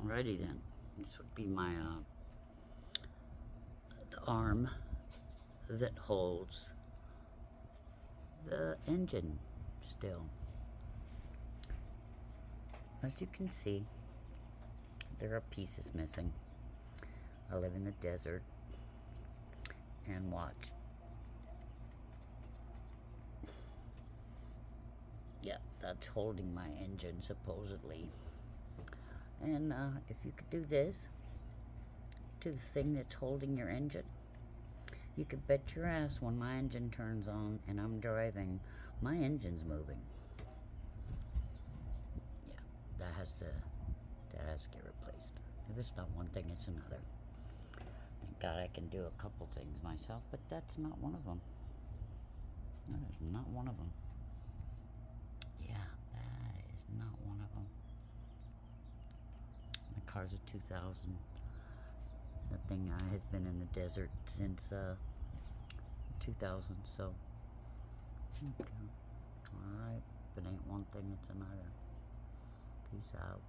Alrighty then. This would be my the arm that holds the engine still. As you can see, there are pieces missing. I live in the desert, and watch. Yeah, that's holding my engine supposedly. And if you could do this to the thing that's holding your engine, you could bet your ass when my engine turns on and I'm driving, my engine's moving. Yeah, that has to get replaced. If it's not one thing, it's another. Thank God I can do a couple things myself, but that's not one of them. That is not one of them. Yeah, that is not one of them. My car's a 2000. That thing has been in the desert since 2000, so okay. Alright, if it ain't one thing, it's another. Peace out.